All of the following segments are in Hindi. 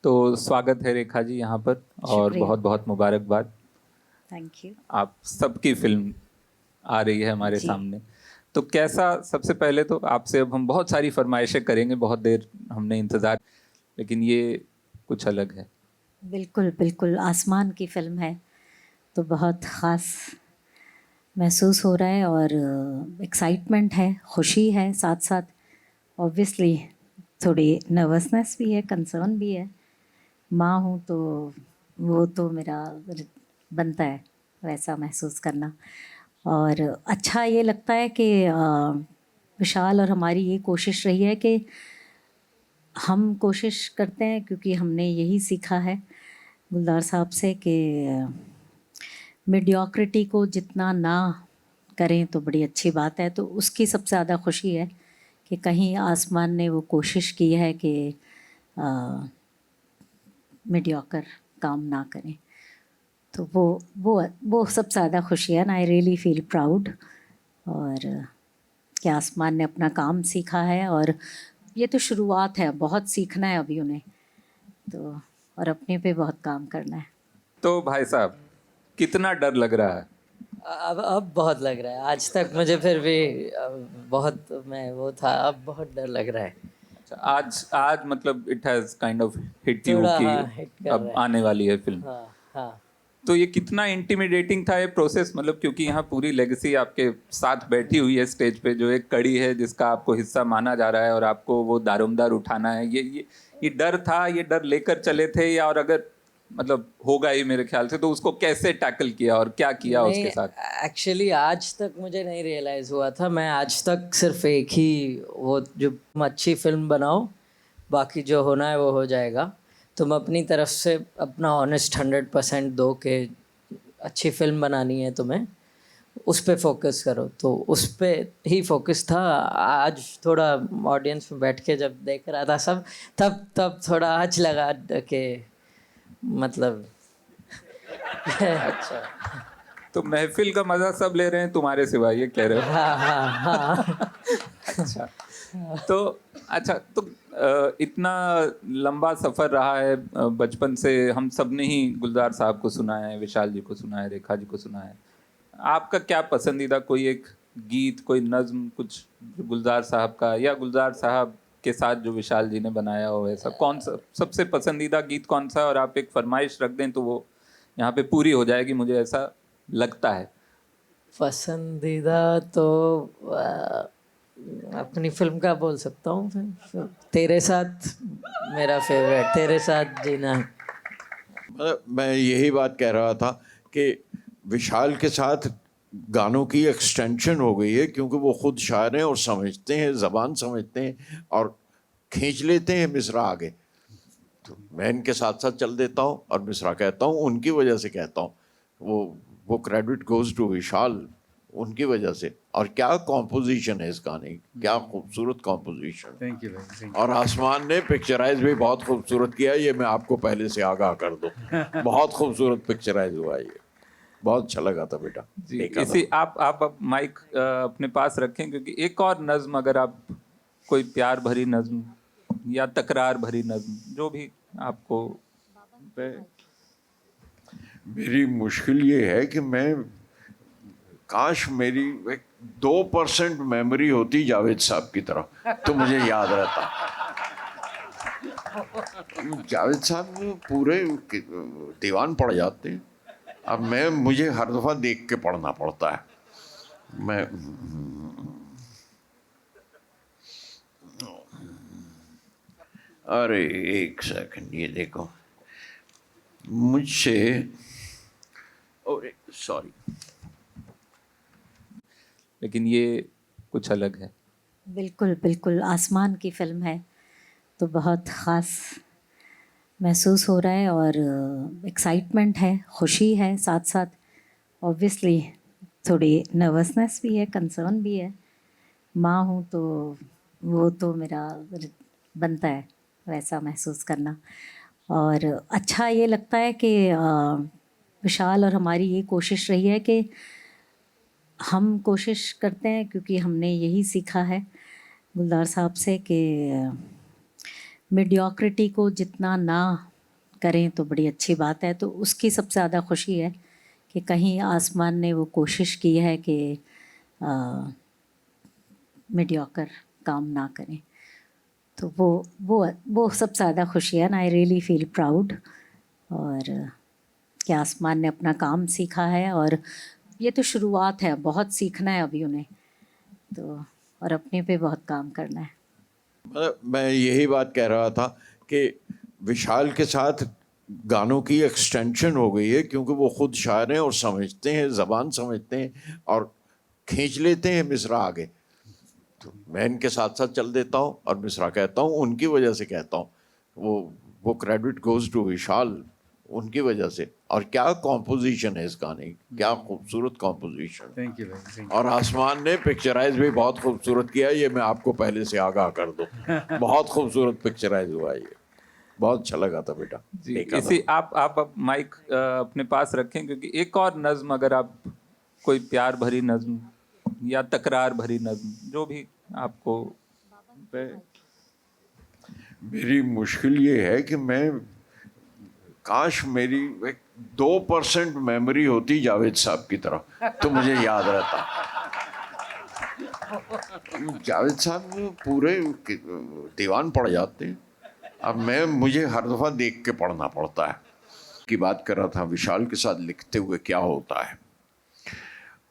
तो स्वागत है रेखा जी यहाँ पर और शुक्रिया। बहुत बहुत मुबारकबाद। Thank you. आप सबकी फिल्म आ रही है हमारे जी। सामने। तो कैसा, सबसे पहले तो आपसे अब हम बहुत सारी फरमाइशें करेंगे, बहुत देर हमने इंतज़ार, लेकिन ये कुछ अलग है। बिल्कुल बिल्कुल आसमान की फ़िल्म है तो बहुत ख़ास महसूस हो रहा है और एक्साइटमेंट है, खुशी है, साथ साथ ऑब्वियसली थोड़ी नर्वसनेस भी है, कंसर्न भी है। माँ हूँ तो वो तो मेरा बनता है वैसा महसूस करना। और अच्छा ये लगता है कि विशाल और हमारी ये कोशिश रही है कि हम कोशिश करते हैं, क्योंकि हमने यही सीखा है गुलजार साहब से कि मीडियोक्रिटी को जितना ना करें तो बड़ी अच्छी बात है। तो उसकी सबसे ज़्यादा खुशी है कि कहीं आसमान ने वो कोशिश की है कि मीडियोकर काम ना करें। तो वो सबसे ज़्यादा खुशी है ना। आई रियली फील प्राउड और कि आसमान ने अपना काम सीखा है और ये तो शुरुआत है, बहुत सीखना है अभी उन्हें तो, और अपने पे बहुत काम करना है। तो भाई साहब, कितना डर लग रहा है? अब बहुत लग रहा है। आज तक मुझे फिर भी बहुत मैं वो था, अब बहुत डर लग रहा है। अच्छा, आज आज मतलब it has kind of hit you थोड़ा कि हाँ, हिट कर अब रहा है। आने वाली है फिल्म। हाँ हाँ। तो ये कितना इंटिमिडेटिंग था ये प्रोसेस, मतलब क्योंकि यहाँ पूरी लेगेसी आपके साथ बैठी हुई है स्टेज पे, जो एक कड़ी है जिसका आपको हिस्सा माना जा रहा है और आपको वो दारोमदार उठाना है। ये डर था, ये डर लेकर चले थे, या और अगर मतलब होगा ही मेरे ख्याल से, तो उसको कैसे टैकल किया और क्या किया नहीं, उसके साथ? एक्चुअली आज तक मुझे नहीं रियलाइज हुआ था। मैं आज तक सिर्फ एक ही वो, जो तुम अच्छी फिल्म बनाओ, बाकी जो होना है वो हो जाएगा। तुम अपनी तरफ से अपना ऑनेस्ट 100% दो के अच्छी फिल्म बनानी है तुम्हें, उस पे फोकस करो। तो उस पे ही फोकस था। आज थोड़ा ऑडियंस में बैठ के जब देख रहा था सब, तब थोड़ा आज लगा कि मतलब अच्छा, तो महफिल का मजा सब ले रहे हैं तुम्हारे सिवा, ये कह रहे हो? हाँ हाँ हाँ। अच्छा, तो अच्छा, तो इतना लंबा सफ़र रहा है, बचपन से हम सब ने ही गुलजार साहब को सुना है, विशाल जी को सुना है, रेखा जी को सुना है। आपका क्या पसंदीदा कोई एक गीत, कोई नज़्म, कुछ जो गुलजार साहब का या गुलजार साहब के साथ जो विशाल जी ने बनाया हो, ऐसा कौन सा सबसे पसंदीदा गीत कौन सा है? और आप एक फरमाइश रख दें तो वो यहाँ पे पूरी हो जाएगी, मुझे ऐसा लगता है। पसंदीदा तो अपनी फिल्म का बोल सकता हूँ फिर तेरे साथ मेरा फेवरेट, तेरे साथ जीना है। मतलब मैं यही बात कह रहा था कि विशाल के साथ गानों की एक्सटेंशन हो गई है, क्योंकि वो खुद शायर हैं और समझते हैं, ज़बान समझते हैं और खींच लेते हैं मिसरा आगे। तो मैं इनके साथ साथ चल देता हूँ और मिसरा कहता हूँ, उनकी वजह से कहता हूँ। वो क्रेडिट गोज़ टू विशाल, उनकी वजह से। और क्या कॉम्पोजिशन है इस गाने की, क्या खूबसूरत कॉम्पोजिशन। थैंक यू भाई। और आसमान ने पिक्चराइज भी बहुत खूबसूरत किया, ये मैं आपको पहले से आगाह कर दूं। बहुत खूबसूरत पिक्चराइज हुआ ये, बहुत अच्छा लगा था बेटा। जी, देखा इसी था। आप अब माइक अपने पास रखें, क्योंकि एक और नज्म, अगर आप कोई प्यार भरी नज्म या तकरार भरी नज्म, जो भी आपको मेरी मुश्किल ये है कि मैं, काश मेरी 2% मेमोरी होती जावेद साहब की तरह, तो मुझे याद रहता। जावेद साहब पूरे दीवान पड़ जाते हैं। अब मुझे हर दफ़ा देख के पढ़ना पड़ता है। मैं अरे एक सेकंड, ये देखो मुझसे, अरे सॉरी, लेकिन ये कुछ अलग है। बिल्कुल बिल्कुल आसमान की फ़िल्म है तो बहुत ख़ास महसूस हो रहा है और एक्साइटमेंट है, खुशी है, साथ साथ ऑब्वियसली थोड़ी नर्वसनेस भी है, कंसर्न भी है। माँ हूँ तो वो तो मेरा बनता है वैसा महसूस करना। और अच्छा ये लगता है कि विशाल और हमारी ये कोशिश रही है कि हम कोशिश करते हैं, क्योंकि हमने यही सीखा है गुलजार साहब से कि मीडियोक्रिटी को जितना ना करें तो बड़ी अच्छी बात है। तो उसकी सबसे ज़्यादा खुशी है कि कहीं आसमान ने वो कोशिश की है कि मीडियोकर काम ना करें। तो वो सबसे ज़्यादा खुशी है ना। आई रियली फील प्राउड और कि आसमान ने अपना काम सीखा है और ये तो शुरुआत है, बहुत सीखना है अभी उन्हें तो, और अपने पे बहुत काम करना है। मतलब मैं यही बात कह रहा था कि विशाल के साथ गानों की एक्सटेंशन हो गई है, क्योंकि वो खुद शायर हैं और समझते हैं, ज़बान समझते हैं और खींच लेते हैं मिसरा आगे। तो मैं इनके साथ साथ चल देता हूँ और मिसरा कहता हूँ, उनकी वजह से कहता हूँ। वो क्रेडिट गोज़ टू विशाल, उनकी वजह से। और क्या कॉम्पोजिशन है इस गाने की, क्या खूबसूरत कॉम्पोजिशन। थैंक यू भाई। और आसमान ने पिक्चराइज भी बहुत खूबसूरत किया, ये मैं आपको पहले से आगाह कर दूं। बहुत खूबसूरत पिक्चराइज हुआ ये, बहुत अच्छा लगा था बेटा। जी, देखा था। इसी आप अब माइक अपने पास रखें, क्योंकि एक और नज्म अगर आप कोई प्यार भरी नज्म या तकरार भरी नज्म जो भी आपको। मेरी मुश्किल ये है कि मैं, काश मेरी 2% मेमोरी होती जावेद साहब की तरह, तो मुझे याद रहता। जावेद साहब पूरे दीवान पड़ जाते हैं। अब मुझे हर दफ़ा देख के पढ़ना पड़ता है। की बात कर रहा था विशाल के साथ लिखते हुए क्या होता है।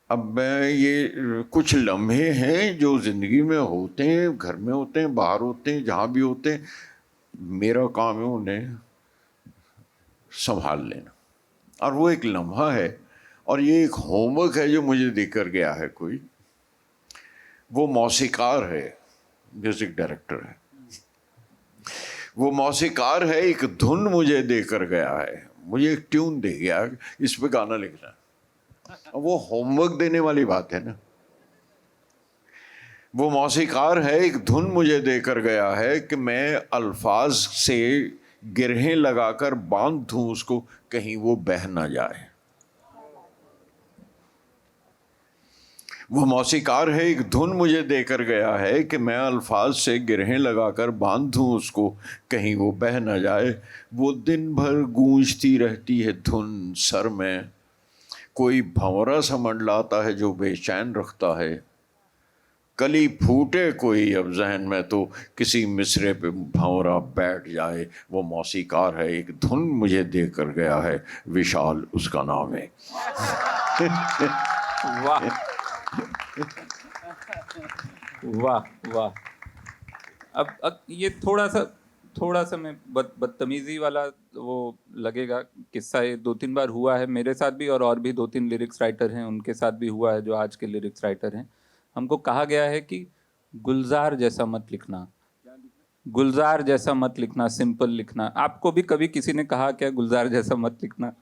अब मैं ये कुछ लम्हे हैं जो ज़िंदगी में होते हैं, घर में होते हैं, बाहर होते हैं, जहाँ भी होते हैं, मेरा काम है उन्हें संभाल लेना। और वो एक लम्हा है और ये एक होमवर्क है जो मुझे देकर गया है कोई। वो मौसीकार है, म्यूज़िक डायरेक्टर है। वो मौसीकार है, एक धुन मुझे देकर गया है, मुझे एक ट्यून दे गया, इस पे गाना लिखना है। वो होमवर्क देने वाली बात है ना। वो मौसीकार है, एक धुन मुझे देकर गया है कि मैं अल्फाज से गिरहें लगाकर बांध दूं उसको, कहीं वो बह ना जाए। वो मौसीकार है, एक धुन मुझे देकर गया है कि मैं अल्फाज से गिरहें लगाकर बांध दूं उसको, कहीं वो बह ना जाए। वो दिन भर गूंजती रहती है धुन सर में, कोई भंवरा सा मंडलाता है जो बेचैन रखता है। कली फूटे कोई अब जहन में तो किसी मिसरे पे भंवरा बैठ जाए। वो मौसीकार है, एक धुन मुझे देकर गया है, विशाल उसका नाम है। वाह वाह वाह। अब ये थोड़ा सा मैं बदतमीजी वाला वो लगेगा किस्सा। ये 2-3 बार हुआ है मेरे साथ भी, और भी 2-3 लिरिक्स राइटर हैं उनके साथ भी हुआ है जो आज के लिरिक्स राइटर हैं। हमको कहा गया है कि गुलजार जैसा मत लिखना, गुलजार जैसा मत लिखना, सिंपल लिखना। आपको भी कभी किसी ने कहा क्या गुलजार जैसा मत लिखना?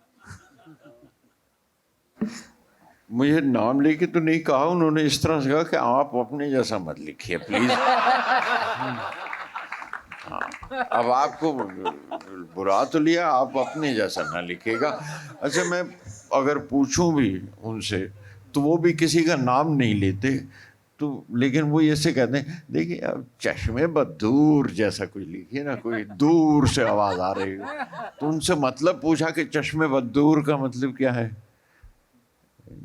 मुझे नाम लेके तो नहीं कहा, उन्होंने इस तरह से कहा कि आप अपने जैसा मत लिखिए प्लीज। हाँ, अब आपको बुरा तो लिया, आप अपने जैसा ना लिखिएगा। अच्छा, मैं अगर पूछूं भी उनसे तो वो भी किसी का नाम नहीं लेते, तो लेकिन वो ऐसे कहते हैं, देखिए अब चश्मे बदूर जैसा कोई लिखिए ना, कोई दूर से आवाज़ आ रही हो। तो उनसे मतलब पूछा कि चश्मे बदूर का मतलब क्या है।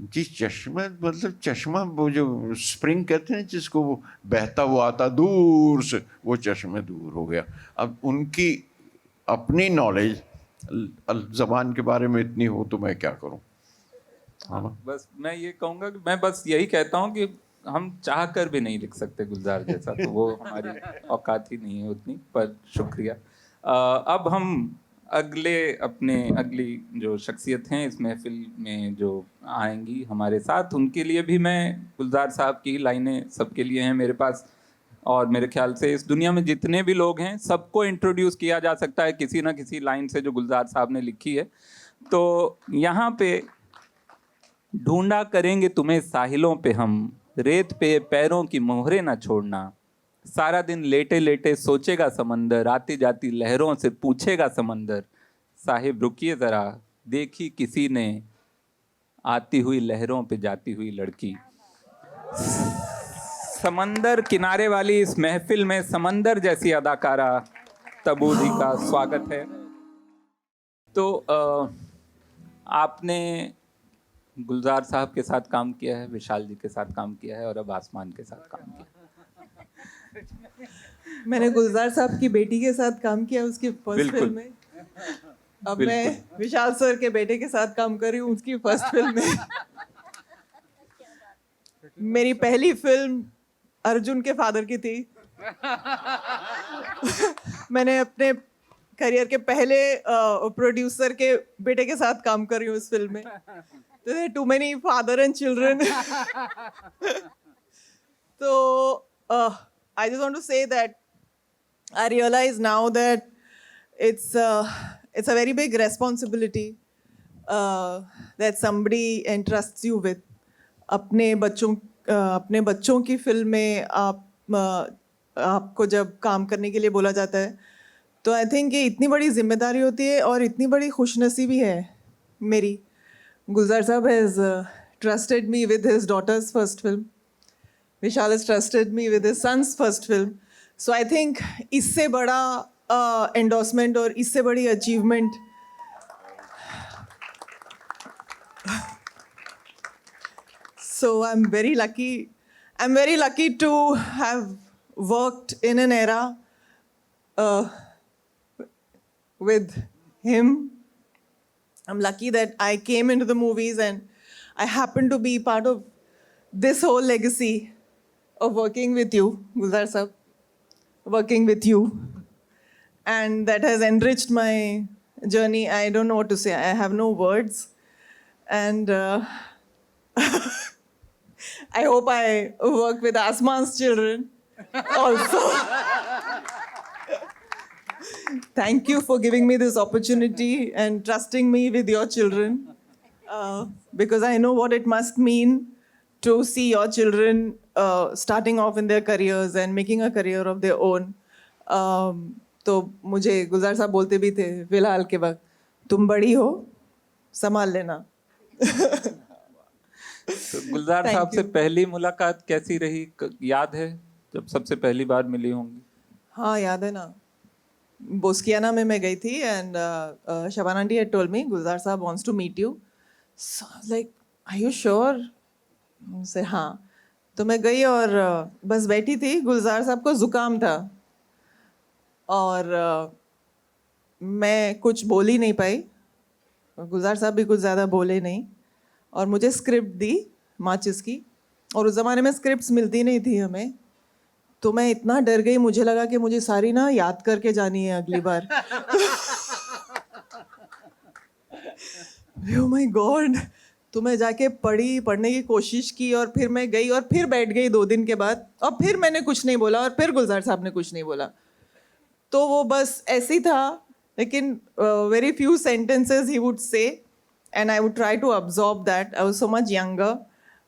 जी, चश्मा मतलब चश्मा, वो जो स्प्रिंग कहते हैं जिसको, वो बहता हुआ आता दूर से, वो चश्मे दूर हो गया। अब उनकी अपनी नॉलेज ज़बान के बारे में इतनी हो तो मैं क्या करूं। हाँ, बस मैं ये कहूँगा कि मैं बस यही कहता हूँ कि हम चाह कर भी नहीं लिख सकते गुलजार जैसा, तो वो हमारी औकात ही नहीं है उतनी। पर शुक्रिया। अब हम अगली जो शख्सियत हैं इस महफिल में जो आएंगी हमारे साथ, उनके लिए भी मैं गुलजार साहब की लाइनें सबके लिए हैं मेरे पास। और मेरे ख्याल से इस दुनिया में जितने भी लोग हैं सबको इंट्रोड्यूस किया जा सकता है किसी ना किसी लाइन से जो गुलजार साहब ने लिखी है। तो यहाँ पे ढूंढा करेंगे तुम्हें साहिलों पे हम, रेत पे पैरों की मोहरे ना छोड़ना। सारा दिन लेटे लेटे सोचेगा समंदर, आती जाती लहरों से पूछेगा समंदर, साहिब रुकिए ज़रा देखी किसी ने आती हुई लहरों पे जाती हुई लड़की। समंदर किनारे वाली इस महफिल में समंदर जैसी अदाकारा तबूदी का स्वागत है। तो आपने गुलजार साहब के साथ काम किया है, विशाल जी के साथ काम किया है और अब आसमान के साथ काम किया है। मैंने गुलजार साहब की बेटी के साथ काम किया उसकी फर्स्ट बिल्कुल। फिल्म में। अब बिल्कुल। मैं विशाल सर के बेटे के साथ काम कर रही हूँ उसकी फर्स्ट फिल्म में। मेरी पहली फिल्म अर्जुन के फादर की थी। मैंने अपने करियर के पहले प्रोड्यूसर के बेटे के साथ काम कर रही हूँ इस फिल्म में। तो too many father and children. तो I just want to say that I realize now that it's a very big responsibility that somebody entrusts you with. अपने बच्चों की फिल्म में आपको जब काम करने के लिए बोला जाता है तो आई थिंक ये इतनी बड़ी जिम्मेदारी होती है और इतनी बड़ी खुशनसीबी है मेरी। गुलजार साहब has trusted me with his daughter's first film. Vishal has trusted me with his son's first film. So I think इससे बड़ा endorsement और इससे बड़ी achievement so I'm very lucky to have worked in an era with him. I'm lucky that I came into the movies and I happen to be part of this whole legacy of working with you, Gulzar Sahab, working with you. And that has enriched my journey. I don't know what to say. I have no words. And I hope I work with Asman's children also. Thank you for giving me this opportunity and trusting me with your children. Because I know what it must mean to see your children starting off in their careers and making a career of their own. तो मुझे गुलजार साहब बोलते भी थे फिलहाल के वक्त, तुम बड़ी हो, संभाल लेना। तो गुलजार साहब से पहली मुलाकात कैसी रही, याद है जब सबसे पहली बार मिली होंगी? हाँ याद है ना, बोस्कियाना में मैं गई थी and Shabana aunty had told me गुलजार साहब wants to meet you. So I was like, are you sure? से हाँ, तो मैं गई और बस बैठी थी। गुलजार साहब को जुकाम था और मैं कुछ बोल ही नहीं पाई, गुलजार साहब भी कुछ ज़्यादा बोले नहीं और मुझे स्क्रिप्ट दी माचिस की, और उस ज़माने में स्क्रिप्ट्स मिलती नहीं थी हमें। तो मैं इतना डर गई, मुझे लगा कि मुझे सारी ना याद करके जानी है अगली बार। Oh my God! तो मैं जाके पढ़ने की कोशिश की और फिर मैं गई और फिर बैठ गई 2 दिन के बाद और फिर मैंने कुछ नहीं बोला और फिर गुलजार साहब ने कुछ नहीं बोला। तो वो बस ऐसी था, लेकिन very few sentences he would say and I would try to absorb that. I was so much younger,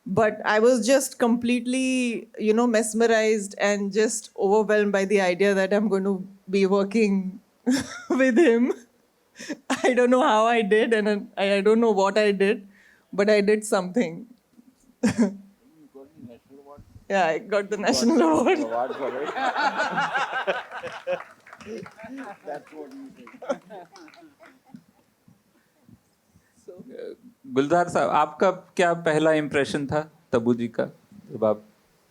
but I was just completely, mesmerized and just overwhelmed by the idea that I'm going to be working with him. I don't know how I did and I don't know what I did, but I did something. Yeah, I got the national award. गुलजार साहब, आपका क्या पहला इम्प्रेशन था तब्बू जी का जब आप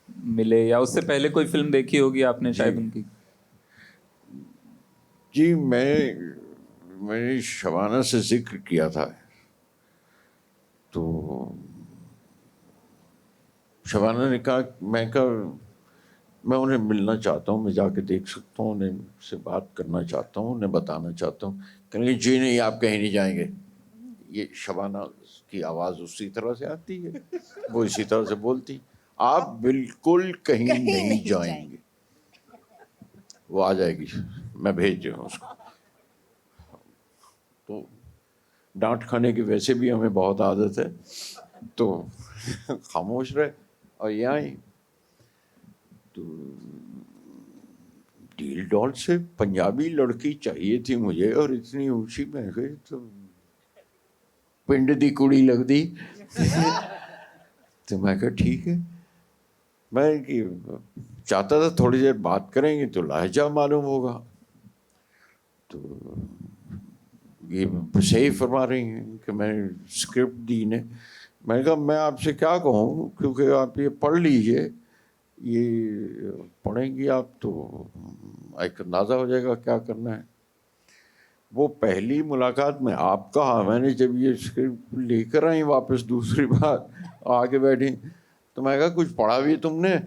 मिले, या उससे पहले कोई फिल्म देखी होगी आपने शायद उनकी? जी, मैंने शबाना से जिक्र किया था, तो शबाना ने कहा, मैं उन्हें मिलना चाहता हूँ, मैं जाके देख सकता हूँ, उन्हें से बात करना चाहता हूँ, उन्हें बताना चाहता हूँ। कहेंगे जी नहीं, आप कहीं नहीं जाएंगे। ये शबाना की आवाज़ उसी तरह से आती है, वो इसी तरह से बोलती, आप बिल्कुल कहीं नहीं जाएंगे, वो आ जाएगी, मैं भेज रहा हूँ उसको। तो डांट खाने की वैसे भी हमें बहुत आदत है, तो खामोश रहे और ये आई। तो डील डॉल से पंजाबी लड़की चाहिए थी मुझे, और इतनी ऊंची मैं गई तो पिंड दी कुड़ी लगदी। तो मैं कहा ठीक है, मैं कि चाहता था थोड़ी देर बात करेंगे तो लहजा मालूम होगा। तो ये सही फरमा रही हैं कि मैंने स्क्रिप्ट दी इन्हें। मैंने कहा मैं आपसे क्या कहूँ, क्योंकि आप ये पढ़ लीजिए, ये पढ़ेंगी आप तो एक अंदाज़ा हो जाएगा क्या करना है। वो पहली मुलाकात में आप कहा, मैंने जब ये स्क्रिप्ट लेकर आई वापस दूसरी बार आके बैठी, तो मैं कहा कुछ पढ़ा भी तुमने?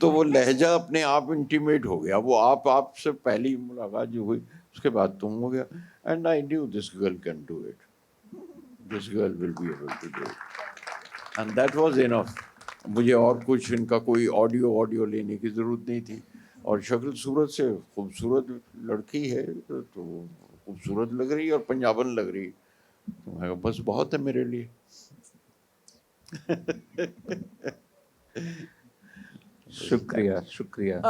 तो वो लहजा अपने आप इंटीमेट हो गया। वो आपसे पहली मुलाकात जो हुई उसके बाद तुम हो गया। And I knew this girl can do it, this girl will be able to do it, and that was enough. मुझे और कुछ इनका कोई ऑडियो लेने की ज़रूरत नहीं थी। और शक्ल सूरत से खूबसूरत लड़की है, तो खूबसूरत लग रही है और पंजाबन लग रही है, तो मैं कहा बस बहुत है मेरे लिए। शुक्रिया शुक्रिया।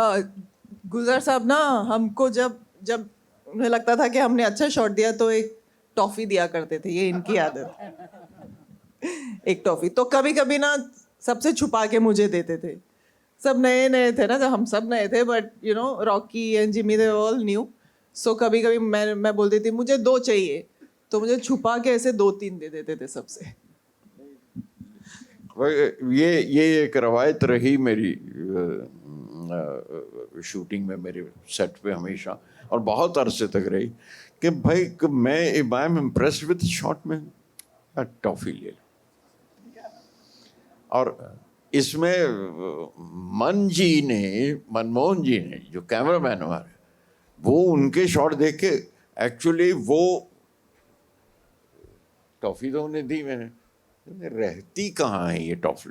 गुलजार साहब ना हमको जब जब उन्हें लगता था कि हमने अच्छा शॉट दिया तो एक टॉफी दिया करते थे, ये इनकी आदत। एक टॉफी तो कभी कभी ना सबसे छुपा के मुझे देते थे। सब नए नए थे ना, जब हम सब नए थे, but you know Rocky and Jimmy they all new. So कभी कभी मैं बोलती थी मुझे 2 चाहिए, तो मुझे छुपा के ऐसे 2-3 दे देते थे सबसे। ये एक रवायत रही मेरी शूटिंग में, मेरे सेट पे हमेशा, और बहुत अरसे तक रही, कि भाई मैं I am impressed with shot में टॉफी ले लो। और इसमें मनमोहन जी ने जो कैमरामैन हमारे, वो उनके शॉट देख के एक्चुअली वो टॉफी तो उन्हें दी मैंने, रहती कहाँ है ये टॉफी,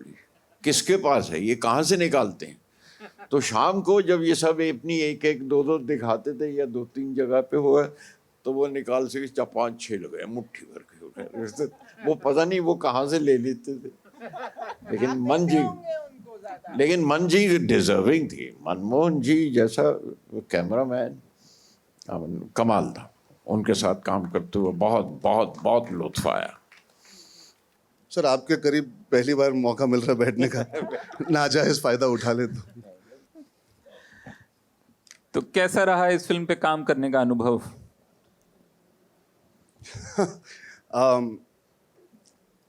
किसके पास है, ये कहाँ से निकालते हैं। तो शाम को जब ये सब अपनी एक 2 दिखाते थे या 2-3 जगह पे हुआ, तो वो निकाल से 4-5-6 लगे मुट्ठी भर के, वो पता नहीं वो कहाँ से ले लेते थे। लेकिन मन जी डिजर्विंग थी। मनमोहन जी जैसा कैमरामैन कमाल था, उनके साथ काम करते हुए बहुत बहुत बहुत लुत्फ आया। सर आपके करीब पहली बार मौका मिल रहा है बैठने का, नाजायज फायदा उठा ले तो कैसा रहा इस फिल्म पे काम करने का अनुभव?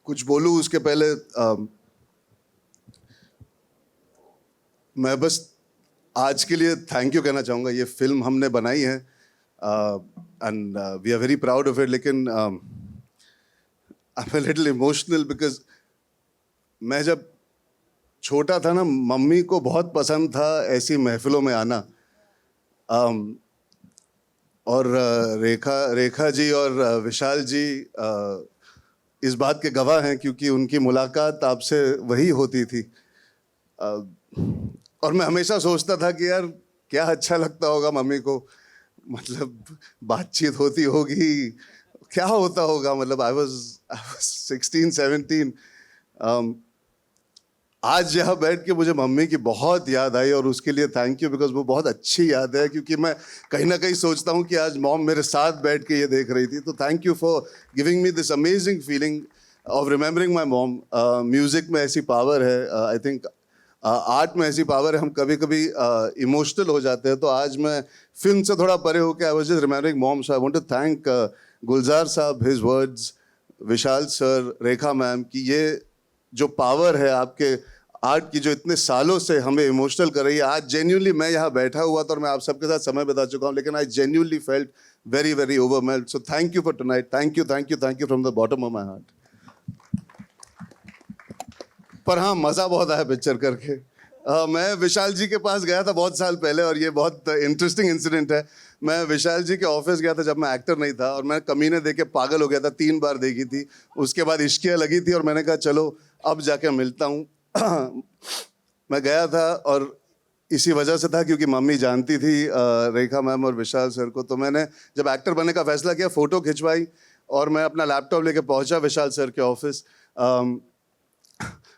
कुछ बोलूं उसके पहले मैं बस आज के लिए थैंक यू कहना चाहूँगा। ये फिल्म हमने बनाई है and we are very proud of it, लेकिन I am a little emotional because मैं जब छोटा था ना, मम्मी को बहुत पसंद था ऐसी महफिलों में आना। और रेखा जी और विशाल जी इस बात के गवाह हैं, क्योंकि उनकी मुलाकात आपसे वही होती थी। और मैं हमेशा सोचता था कि यार क्या अच्छा लगता होगा मम्मी को, मतलब बातचीत होती होगी, क्या होता होगा। मतलब आई वाज 16-17। आज यहाँ बैठ के मुझे मम्मी की बहुत याद आई, और उसके लिए थैंक यू, बिकॉज वो बहुत अच्छी याद है, क्योंकि मैं कहीं ना कहीं सोचता हूँ कि आज मॉम मेरे साथ बैठ के ये देख रही थी। तो thank you for giving me this amazing feeling of remembering my mom. Music में ऐसी पावर है, आई थिंक आर्ट में ऐसी पावर है, हम कभी कभी इमोशनल हो जाते हैं। तो आज मैं फिल्म से थोड़ा परे होकर I was just remembering mom. So I want to thank Gulzar Sahab, his words, Vishal sir, Rekha ma'am, की ये जो पावर है आपके आर्ट की, जो इतने सालों से हमें इमोशनल कर रही है। आज जेन्युइनली मैं यहाँ बैठा हुआ था और मैं आप सबके साथ समय बिता चुका हूँ, लेकिन I genuinely felt very very overwhelmed. So thank you for tonight, thank you from the bottom of my heart. पर हाँ, मज़ा बहुत आया पिक्चर करके। मैं विशाल जी के पास गया था बहुत साल पहले, और ये बहुत इंटरेस्टिंग इंसिडेंट है। मैं विशाल जी के ऑफिस गया था जब मैं एक्टर नहीं था, और मैं कमीने देख के पागल हो गया था। 3 बार देखी थी, उसके बाद इश्किया लगी थी, और मैंने कहा चलो अब जाके मिलता हूँ। मैं गया था, और इसी वजह से था क्योंकि मम्मी जानती थी रेखा मैम और विशाल सर को। तो मैंने जब एक्टर बनने का फैसला किया, फ़ोटो खिंचवाई, और मैं अपना लैपटॉप लेके पहुंचा विशाल सर के ऑफिस।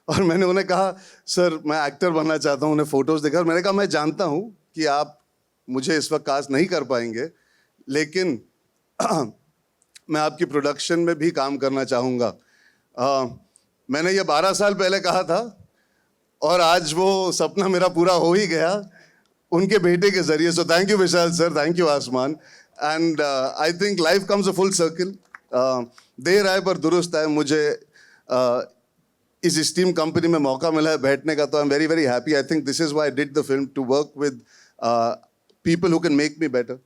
और मैंने उन्हें कहा सर मैं एक्टर बनना चाहता हूँ। उन्हें फ़ोटोज़ देखा, और मैंने कहा मैं जानता हूँ कि आप मुझे इस वक्त कास्ट नहीं कर पाएंगे, लेकिन मैं आपकी प्रोडक्शन में भी काम करना चाहूँगा। मैंने ये 12 साल पहले कहा था, और आज वो सपना मेरा पूरा हो ही गया उनके बेटे के ज़रिए। So thank you Vishal sir, thank you Aasmaan. And I think life comes a full circle. देर आए पर दुरुस्त आए. मुझे इस स्टीम कंपनी में मौका मिला है बैठने का, तो I am very very happy. I think this is why I did the film, to work with people who can make me better.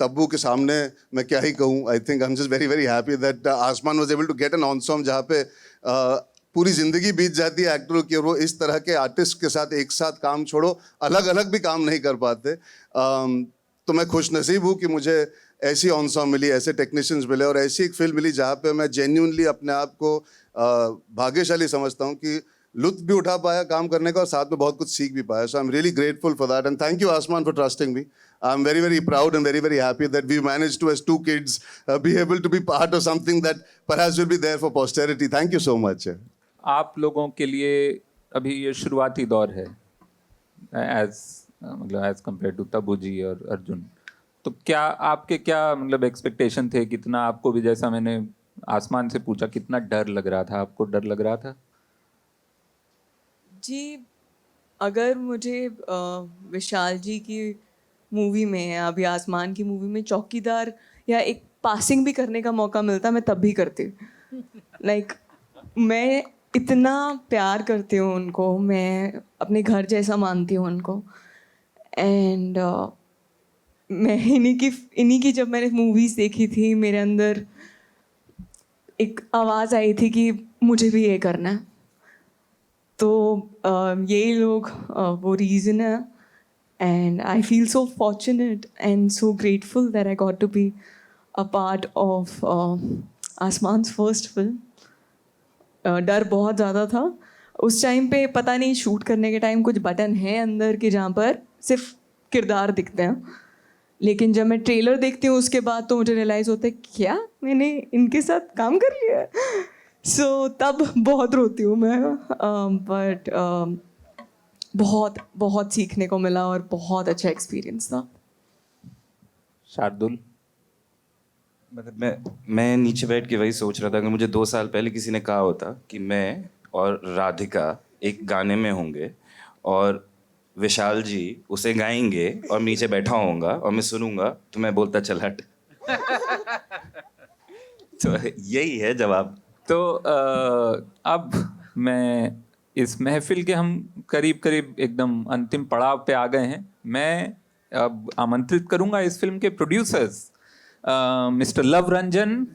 Tabu के सामने मैं क्या ही कहूँ. I think I am just very very happy that Aasmaan was able to get an onsong जहाँ पे पूरी ज़िंदगी बीत जाती है एक्टरों की, और वो इस तरह के आर्टिस्ट के साथ एक साथ काम छोड़ो अलग अलग भी काम नहीं कर पाते. तो मैं खुश नसीब हूँ कि मुझे ऐसी ऑनसॉन्ग मिली, ऐसे टेक्नीशियंस मिले, और ऐसी एक फिल्म मिली जहाँ पे मैं जेन्यूनली अपने आप को भाग्यशाली समझता हूँ कि लुत्फ भी उठा पाया काम करने का और साथ में बहुत कुछ सीख भी पाया. So I am really grateful for that, and thank you Aasmaan for trusting me. I'm very, very proud and very, very happy that we managed to, as two kids, be able to be part of something that perhaps will be there for posterity. Thank you so much. आप लोगों के लिए अभी ये शुरुआती दौर है एज कंपेयर टू तब्बू जी और अर्जुन. तो क्या आपके क्या मतलब एक्सपेक्टेशन थे? कितना आपको भी, जैसा मैंने आसमान से पूछा, कितना डर लग रहा था? आपको डर लग रहा था? जी, अगर मुझे विशाल जी की मूवी में या अभी आसमान की मूवी में चौकीदार या एक पासिंग भी करने का मौका मिलता, मैं तब भी करती. लाइक मैं इतना प्यार करती हूँ उनको, मैं अपने घर जैसा मानती हूँ उनको. एंड मैं इन्हीं की जब मैंने मूवीज़ देखी थी, मेरे अंदर एक आवाज़ आई थी कि मुझे भी ये करना है. तो यही लोग वो रीज़न है. And I feel so fortunate and so grateful that I got to be a part of Asman's first film. डर बहुत ज़्यादा था उस टाइम पे. पता नहीं शूट करने के टाइम कुछ बटन है अंदर के जहाँ पर सिर्फ किरदार दिखते हैं, लेकिन जब मैं ट्रेलर देखती हूँ उसके बाद तो मुझे रियलाइज़ होता है क्या मैंने इनके साथ काम कर लिया है. सो तब बहुत रोती हूँ मैं. बट बहुत बहुत सीखने को मिला और बहुत अच्छा एक्सपीरियंस था. शार्दुल? मतलब मैं नीचे बैठ के वही सोच रहा था कि मुझे 2 साल पहले किसी ने कहा होता कि मैं और राधिका एक गाने में होंगे और विशाल जी उसे गाएंगे और मैं नीचे बैठा होऊंगा और मैं सुनूंगा, तो मैं बोलता चल हट. तो यही है जवाब. तो अब मैं इस महफिल के हम करीब करीब एकदम अंतिम पड़ाव पे आ गए हैं. मैं अब आमंत्रित करूंगा इस फिल्म के producers mister Luv Ranjan.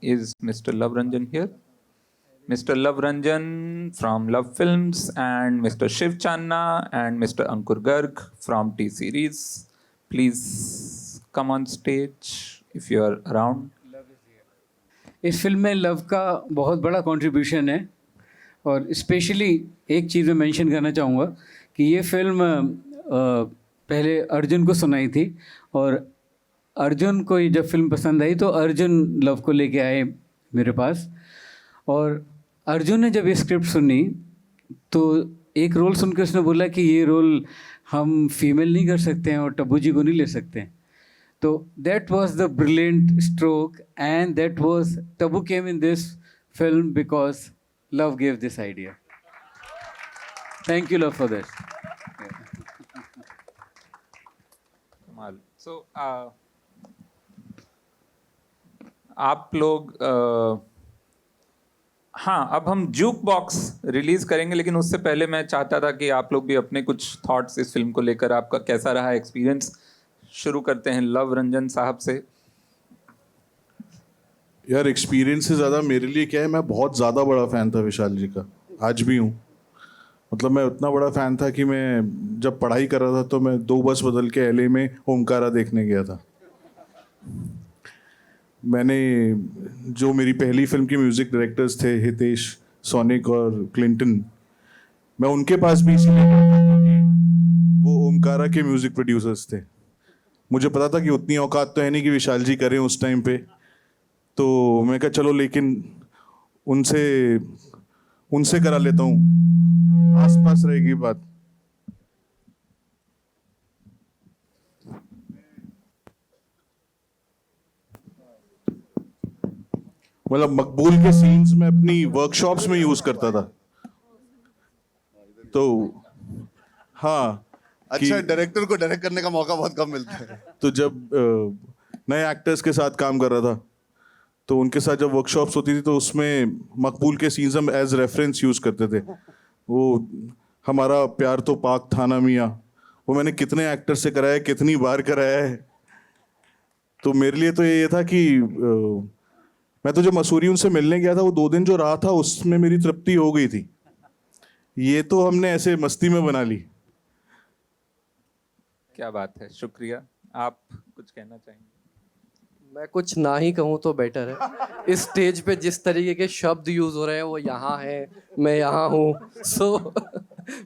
Is mister Luv Ranjan here? Mister Luv Ranjan from Luv films and mister Shiv Channa and mister Ankur Garg from T Series. Please come on stage if you are around. इस फिल्म में लव का बहुत बड़ा कंट्रीब्यूशन है, और स्पेशली एक चीज़ मैं मेंशन करना चाहूँगा कि ये फिल्म पहले अर्जुन को सुनाई थी, और अर्जुन को जब फिल्म पसंद आई तो अर्जुन लव को लेके आए मेरे पास. और अर्जुन ने जब ये स्क्रिप्ट सुनी तो एक रोल सुन के उसने बोला कि ये रोल हम फीमेल नहीं कर सकते हैं और तब्बू जी को नहीं ले सकते हैं. So that was the brilliant stroke, and that was Tabu came in this film because Love gave this idea. Thank you, Love, for that. कमाल. So आप लोग हाँ, अब हम जूक बॉक्स रिलीज करेंगे, लेकिन उससे पहले मैं चाहता था कि आप लोग भी अपने कुछ थॉट्स इस फिल्म को लेकर, आपका कैसा रहा एक्सपीरियंस. शुरू करते हैं लव रंजन साहब से. यार एक्सपीरियंस से ज़्यादा मेरे लिए क्या है, मैं बहुत ज़्यादा बड़ा फ़ैन था विशाल जी का, आज भी हूँ. मतलब मैं उतना बड़ा फ़ैन था कि मैं जब पढ़ाई कर रहा था तो मैं 2 बस बदल के LA में ओमकारा देखने गया था. मैंने जो मेरी पहली फिल्म के म्यूज़िक डायरेक्टर्स थे, हितेश, सोनिक और क्लिंटन, मैं उनके पास भी इसीलिए गया था क्योंकि वो ओमकारा के म्यूज़िक प्रोड्यूसर्स थे. मुझे पता था कि उतनी औकात तो है नहीं कि विशाल जी करें उस टाइम पे, तो मैं कहा चलो लेकिन उनसे करा लेता हूँ, आसपास रहेगी बात. मतलब मकबूल के सीन्स में अपनी वर्कशॉप्स में यूज करता था. तो हाँ, अच्छा, डायरेक्टर को डायरेक्ट करने का मौका बहुत कम मिलता है। तो जब नए एक्टर्स के साथ काम कर रहा था तो उनके साथ जब वर्कशॉप्स होती थी तो उसमें मकबूल के सीन्स हम एज रेफरेंस यूज करते थे। वो हमारा प्यार तो पाक था ना मियाँ, वो मैंने कितने एक्टर से कराया, कितनी बार कराया है। तो मेरे लिए तो ये था कि मैं तो जब मसूरी उनसे मिलने गया था, वो 2 दिन जो रहा था उसमें मेरी तृप्ति हो गई थी। ये तो हमने ऐसे मस्ती में बना ली। क्या बात है, शुक्रिया। आप कुछ कहना चाहेंगे? मैं कुछ ना ही कहूँ तो बेटर है। इस स्टेज पे जिस तरीके के शब्द यूज हो रहे हैं, वो यहाँ है, मैं यहाँ हूँ, सो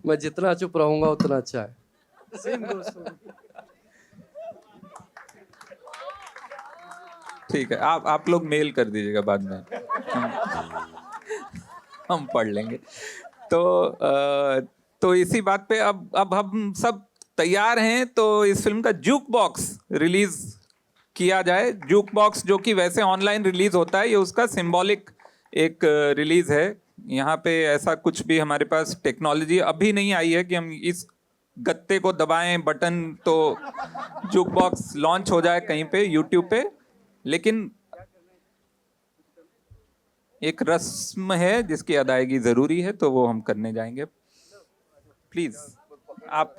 मैं जितना चुप रहूंगा उतना अच्छा है। ठीक है, आप लोग मेल कर दीजिएगा बाद में, हम पढ़ लेंगे। तो इसी बात पे अब हम सब तैयार हैं, तो इस फिल्म का जूक बॉक्स रिलीज किया जाए। जूक बॉक्स जो कि वैसे ऑनलाइन रिलीज होता है, ये उसका सिंबॉलिक एक रिलीज है। यहाँ पे ऐसा कुछ भी हमारे पास टेक्नोलॉजी अभी नहीं आई है कि हम इस गत्ते को दबाएं बटन तो जूक बॉक्स लॉन्च हो जाए कहीं पे यूट्यूब पे, लेकिन एक रस्म है जिसकी अदायगी जरूरी है, तो वो हम करने जाएंगे। प्लीज आप